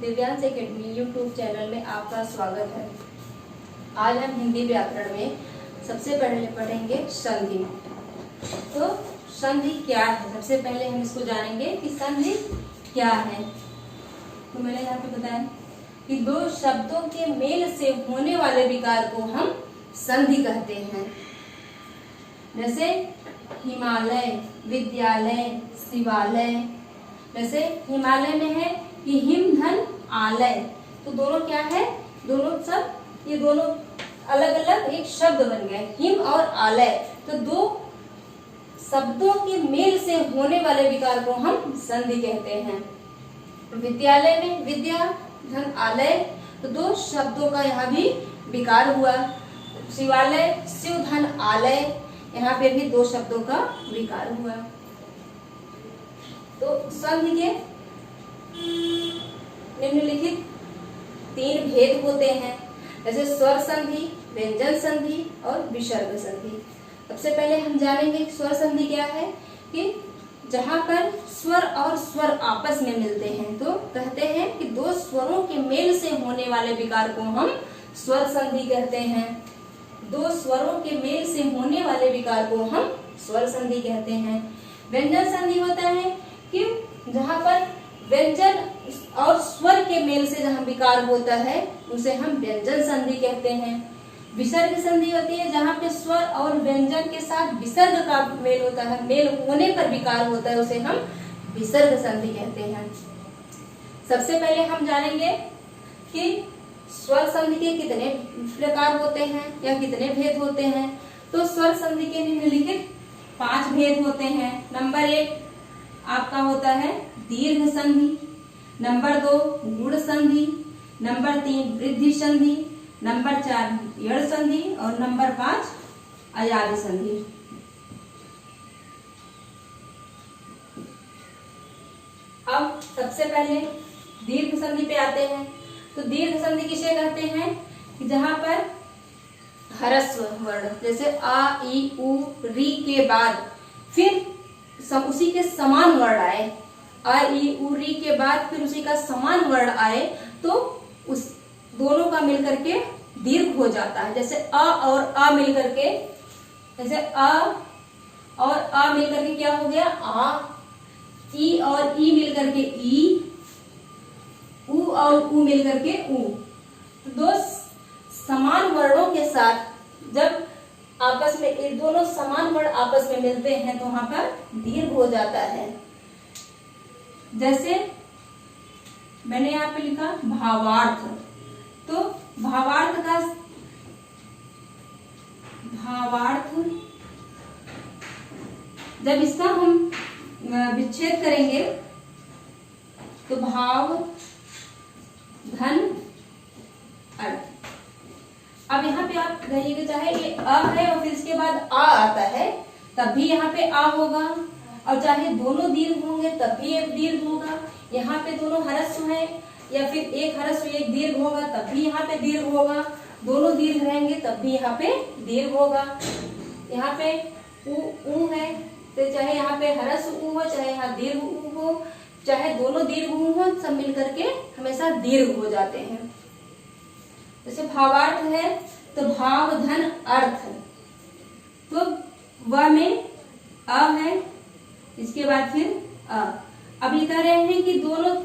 Divyansh academy YouTube channel में आपका स्वागत है। आज हम हिंदी व्याकरण में सबसे पहले पढ़ेंगे संधि। तो संधि क्या है, सबसे पहले हम इसको जानेंगे कि संधि क्या है। तो मैंने यहाँ पे बताया कि दो शब्दों के मेल से होने वाले विकार को हम संधि कहते हैं। जैसे हिमालय, विद्यालय, शिवालय। जैसे हिमालय में है कि हिम धन आलय, तो दोनों क्या है, दोनों सब ये दोनों अलग अलग एक शब्द बन गए, हिम और आलय। तो दो शब्दों के मेल से होने वाले विकार को हम संधि कहते हैं। विद्यालय में विद्या धन आलय, तो दो शब्दों का यहाँ भी विकार हुआ। शिवालय शिव धन आलय, यहाँ पे भी दो शब्दों का विकार हुआ। तो संधि के निम्नलिखित तीन भेद होते हैं, जैसे स्वर संधि, व्यंजन संधि और विसर्ग संधि। सबसे पहले हम जानेंगे स्वर संधि क्या है, कि जहाँ पर स्वर और स्वर आपस में मिलते हैं तो कहते हैं कि दो स्वरों के मेल से होने वाले विकार को हम स्वर संधि कहते हैं। दो स्वरों के मेल से होने वाले विकार को हम स्वर संधि कहते हैं। व्यंजन संधि होता है कि जहाँ पर व्यंजन और स्वर के मेल से जहाँ विकार होता है उसे हम व्यंजन संधि कहते हैं। विसर्ग संधि होती है जहाँ पे स्वर और व्यंजन के साथ विसर्ग का मेल होता है, मेल होने पर विकार होता है, उसे हम विसर्ग संधि कहते हैं। सबसे पहले हम जानेंगे कि स्वर संधि के कितने प्रकार होते हैं या कितने भेद होते हैं। तो स्वर संधि के निम्नलिखित 5 भेद होते हैं। नंबर 1 आपका होता है दीर्घ संधि, नंबर 2 गुण संधि, नंबर 3 वृद्धि संधि, नंबर 4 यड़ संधि और नंबर 5 अयादि संधि। अब सबसे पहले दीर्घ संधि पे आते हैं। तो दीर्घ संधि किसे कहते हैं, कि जहां पर ह्रस्व वर्ण जैसे आ ई उ री के बाद फिर उसी के समान वर्ण आए, आ ई उ री के बाद फिर उसी का समान वर्ण आए तो उस दोनों का मिलकर के दीर्घ हो जाता है। जैसे अ और आ मिलकर के, जैसे अ और आ मिलकर के क्या हो गया आ, ई और ई मिलकर के ई, उ और उ मिलकर के उ। तो दो समान वर्णों के साथ जब आपस में ये दोनों समान वर्ण आपस में मिलते हैं तो वहां पर दीर्घ हो जाता है। जैसे मैंने यहाँ पे लिखा भावार्थ, तो भावार्थ जब इसका हम विच्छेद करेंगे तो भाव धन अर्थ। अब यहाँ पे आप कहिएगा चाहे ये अ है और फिर इसके बाद आ आता है तब भी यहाँ पे आ होगा, और चाहे दोनों दीर्घ होंगे तब भी एक दीर्घ होगा। यहाँ पे दोनों ह्रस्व है या फिर एक ह्रस्व एक दीर्घ होगा तब भी यहाँ पे दीर्घ होगा। दोनों दीर्घ रहेंगे तब भी यहाँ पे दीर्घ होगा। यहाँ पे उ है तो चाहे यहाँ पे ह्रस्व उ हो, चाहे यहाँ दीर्घ उ हो, चाहे दोनों दीर्घ उ हो, सब मिलकर के हमेशा दीर्घ हो जाते हैं। जैसे भावार्थ है तो भाव धन अर्थ, तो व में अ है, इसके बाद फिर अ। अब ये कह रहे हैं कि दोनों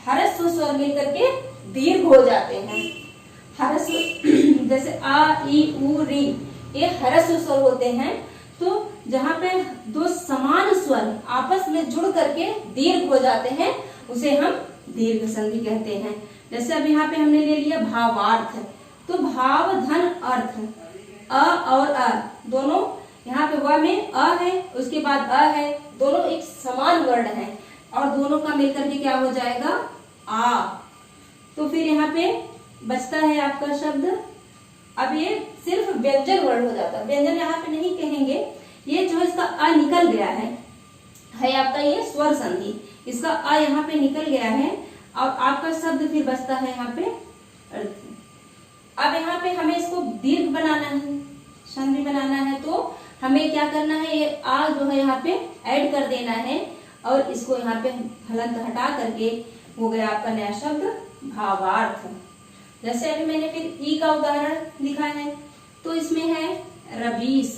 ह्रस्व स्वर मिलकर के दीर्घ हो जाते हैं। ह्रस्व जैसे आ ई उ री ये ह्रस्व स्वर होते हैं, तो जहाँ पे दो समान स्वर आपस में जुड़ करके दीर्घ हो जाते हैं उसे हम दीर्घ संधि कहते हैं। जैसे अब यहाँ पे हमने ले लिया भावार्थ, तो भाव धन अर्थ, अ और अ दोनों, यहाँ पे व में अ है उसके बाद अ है, दोनों एक समान वर्ण है और दोनों का मिलकर के क्या हो जाएगा आ। तो फिर यहाँ पे बचता है आपका शब्द, अब ये सिर्फ व्यंजन वर्ण हो जाता है। व्यंजन यहाँ पे नहीं कहेंगे, ये जो इसका अ निकल गया है आपका ये स्वर संधि, इसका अ यहाँ पे निकल गया है और आपका शब्द फिर बचता है यहाँ पे अर्थ। अब यहाँ पे हमें इसको दीर्घ बनाना है, संधि बनाना है, तो हमें क्या करना है, ये आ जो है यहाँ पे ऐड कर देना है और इसको यहाँ पे हलंत हटा करके हो गया आपका नया शब्द भावार्थ। जैसे अभी मैंने फिर ई का उदाहरण लिखा है, तो इसमें है रवीश।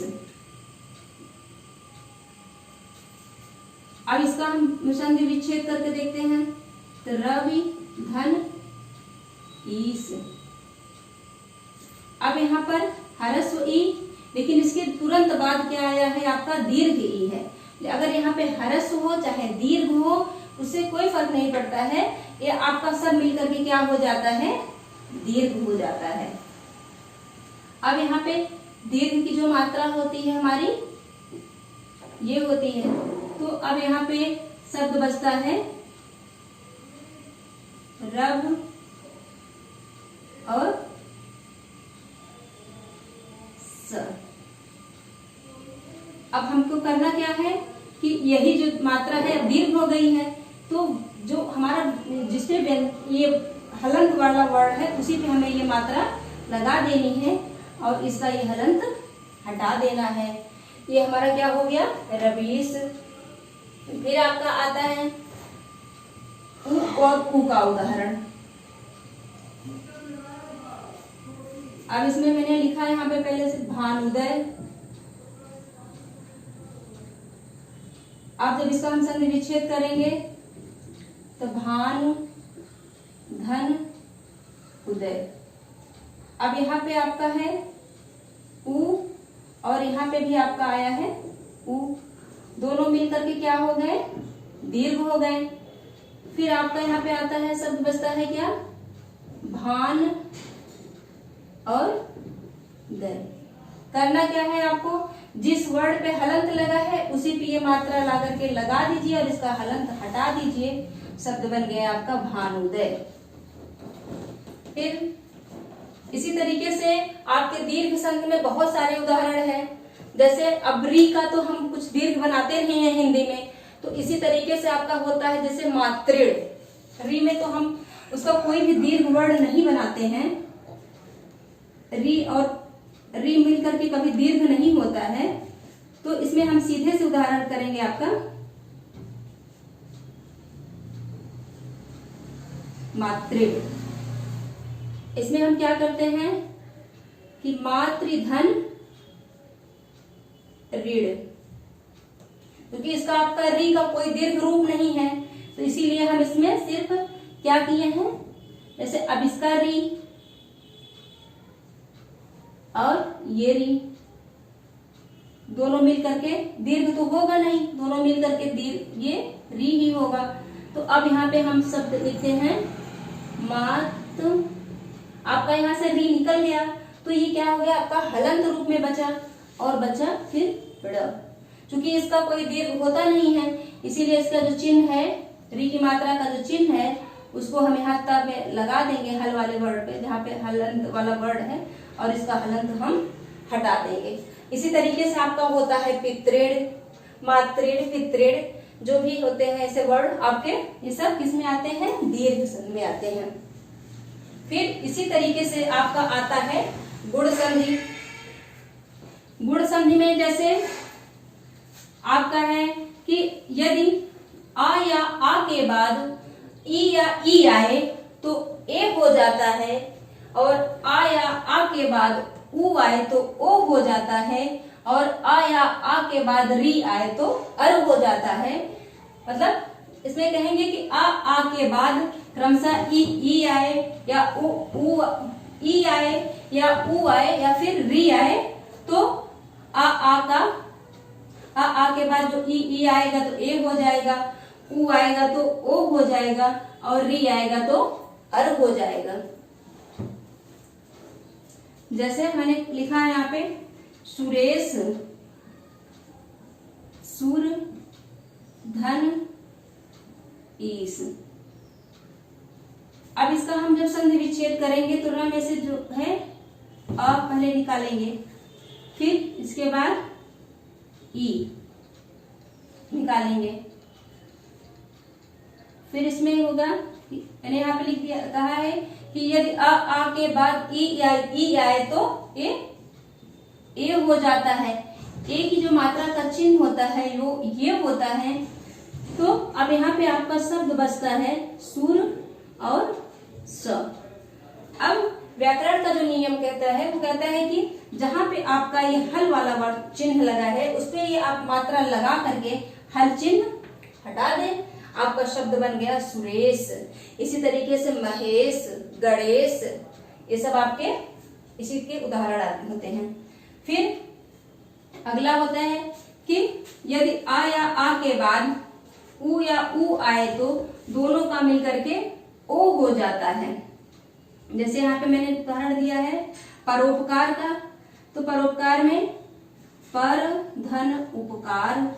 अब इसका हम संधि विच्छेद करके देखते हैं, तो रवि धन ईश। अब यहाँ पर ह्रस्व ई, लेकिन इसके तुरंत बाद क्या आया है आपका दीर्घ ई है। अगर यहाँ पे ह्रस्व हो चाहे दीर्घ हो, उससे कोई फर्क नहीं पड़ता है, ये आपका सब मिलकर के क्या हो जाता है, दीर्घ हो जाता है। अब यहाँ पे दीर्घ की जो मात्रा होती है हमारी ये होती है, तो अब यहाँ पे शब्द बचता है रव और स। अब हमको करना क्या है कि यही जो मात्रा है दीर्घ हो गई है, तो जो हमारा जिसपे ये हलंत वाला वर्ड है उसी पे हमें ये मात्रा लगा देनी है और इसका ये हलंत हटा देना है। ये हमारा क्या हो गया, रवीश। फिर आपका आता है उ और उ का उदाहरण। अब इसमें मैंने लिखा है यहाँ पे पहले से भानुदय। अब जब इसका हम संधि विच्छेद करेंगे तो भानु धन उदय। अब यहाँ पे आपका है उ और यहाँ पे भी आपका आया है उ, दोनों मिलकर के क्या हो गए, दीर्घ हो गए। फिर आपका यहाँ पे आता है शब्द बचता है क्या, भान और दय। करना क्या है आपको, जिस वर्ड पे हलंत लगा है उसी पे ये मात्रा ला करके लगा दीजिए और इसका हलंत हटा दीजिए, शब्द बन गया आपका भानुदय। फिर इसी तरीके से आपके दीर्घ संधि में बहुत सारे उदाहरण हैं। जैसे अब री का तो हम कुछ दीर्घ बनाते नहीं हैं हिंदी में, तो इसी तरीके से आपका होता है जैसे मातृण। री में तो हम उसका कोई भी दीर्घ वर्ण नहीं बनाते हैं, री और री मिलकर के कभी दीर्घ नहीं होता है, तो इसमें हम सीधे से उदाहरण करेंगे आपका मातृण। इसमें हम क्या करते हैं कि मातृधन ऋण, क्योंकि इसका आपका री का कोई दीर्घ रूप नहीं है, तो इसीलिए हम इसमें सिर्फ क्या किए हैं, जैसे अब इसका री और ये री दोनों मिल करके दीर्घ तो होगा नहीं, दोनों मिल करके दीर्घ ये री ही होगा। तो अब यहाँ पे हम शब्द लिखते हैं मात। आपका यहाँ से री निकल गया तो ये क्या हो गया आपका हलंत रूप में बचा और बचा फिर ड़। क्योंकि इसका कोई दीर्घ होता नहीं है, इसीलिए इसका जो चिन्ह है, री की मात्रा का जो चिन्ह है उसको हम यहाँ तब में लगा देंगे हल वाले वर्ड पे, जहाँ पे हलंत वाला वर्ड है, और इसका हलंत हम हटा देंगे। इसी तरीके से आपका होता है पितृण, मातृण, पितृण, जो भी होते हैं ऐसे वर्ड आपके, ये सब किस में आते हैं, दीर्घ संधि में आते हैं। फिर इसी तरीके से आपका आता है गुण संधि। गुण संधि में जैसे आपका है कि यदि आ या आ के बाद ई या ई आए तो ए हो जाता है, और आ या आ के बाद उ आए तो ओ हो जाता है, और आ या आ के बाद री आए तो अर हो जाता है। मतलब इसमें कहेंगे कि आ के बाद क्रमशः ई आए या उ ई आए या उ आए या फिर री आए, तो आ के बाद जो ई आएगा तो ए हो जाएगा, उ आएगा तो ओ हो जाएगा, और री आएगा तो अर हो जाएगा। जैसे मैंने लिखा है यहाँ पे सुरेश, सुर धन ईश। अब इसका हम जब संधि विच्छेद करेंगे तो र में से जो है अ पहले निकालेंगे, फिर इसके बाद ई निकालेंगे, फिर इसमें होगा, मैंने यहाँ पे लिख दिया, कहा है कि यदि आ के बाद ई आए तो ए हो जाता है। ए की जो मात्रा का चिन्ह होता है वो ये होता है तो अब यहाँ पे आपका शब्द बचता है सुर और स। अब व्याकरण का जो नियम कहता है वो कहता है कि जहां पे आपका ये हल वाला वर्ड चिन्ह लगा है उस पे ये आप मात्रा लगा करके हल चिन्ह हटा दें, आपका शब्द बन गया सुरेश। इसी तरीके से महेश, गणेश, ये सब आपके इसी के उदाहरण होते हैं। फिर अगला होता है कि यदि आ या आ के बाद उ या उ आए तो दोनों का मिलकर के ओ हो जाता है। जैसे यहाँ पे मैंने उदाहरण दिया है परोपकार का, तो परोपकार में पर धन उपकार,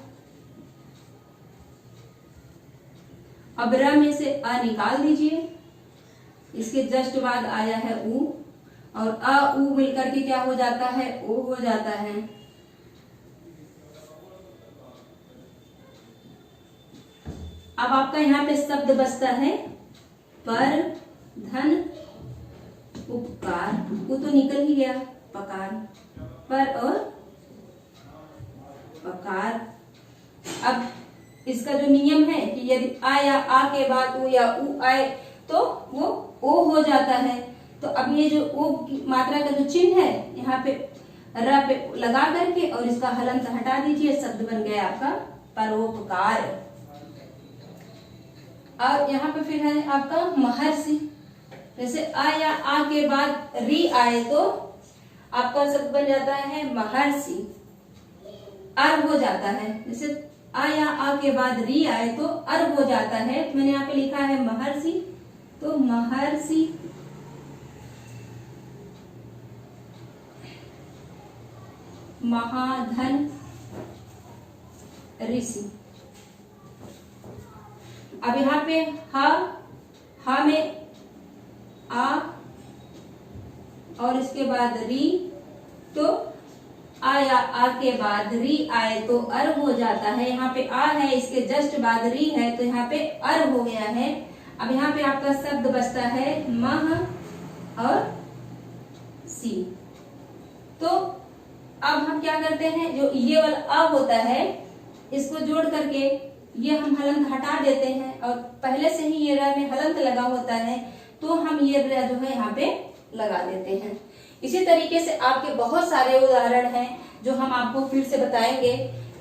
अब र में से अ निकाल दीजिए, इसके जस्ट बाद आया है उ और अ उ मिलकर के क्या हो जाता है, ओ हो जाता है। अब आपका यहाँ पे शब्द बचता है पर धन उपकार, वो तो निकल ही गया पकार, पर और पकार। अब इसका जो नियम है कि यदि आ या आ के बाद उ या उ आए तो वो ओ हो जाता है। तो अब ये जो ओ की मात्रा का जो चिन्ह है यहाँ पे र पे लगा करके और इसका हलंत हटा दीजिए, शब्द बन गया आपका परोपकार। और यहाँ पे फिर है आपका महर्षि। जैसे आ या आ के बाद री आए तो आपका शब्द बन जाता है महर्षि, अर्व हो जाता है। जैसे आ या आ के बाद री आए तो अर्व हो जाता है। मैंने यहाँ पे लिखा है महर्षि, तो महर्षि। महाधन ऋषि। अब यहाँ पे हा में आ और इसके बाद री, तो आ या आ के बाद री आए तो अर्व हो जाता है। यहाँ पे आ है, इसके जस्ट बाद री है तो यहाँ पे अर्व हो गया है। अब यहाँ पे आपका शब्द बचता है मह और सी। तो अब हम क्या करते हैं, जो ये वाला अ होता है इसको जोड़ करके ये हम हलंत हटा देते हैं और पहले से ही ये र में हलंत लगा होता है तो हम ये र जो है यहाँ पे लगा देते हैं। इसी तरीके से आपके बहुत सारे उदाहरण हैं जो हम आपको फिर से बताएंगे,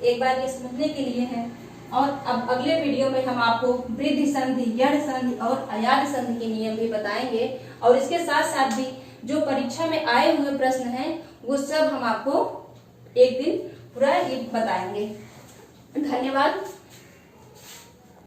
एक बार ये समझने के लिए है। और अब अगले वीडियो में हम आपको वृद्धि संधि, यड़ संधि और अयाद संधि के नियम भी बताएंगे और इसके साथ साथ भी जो परीक्षा में आए हुए प्रश्न हैं वो सब हम आपको एक दिन पूरा बताएंगे। धन्यवाद।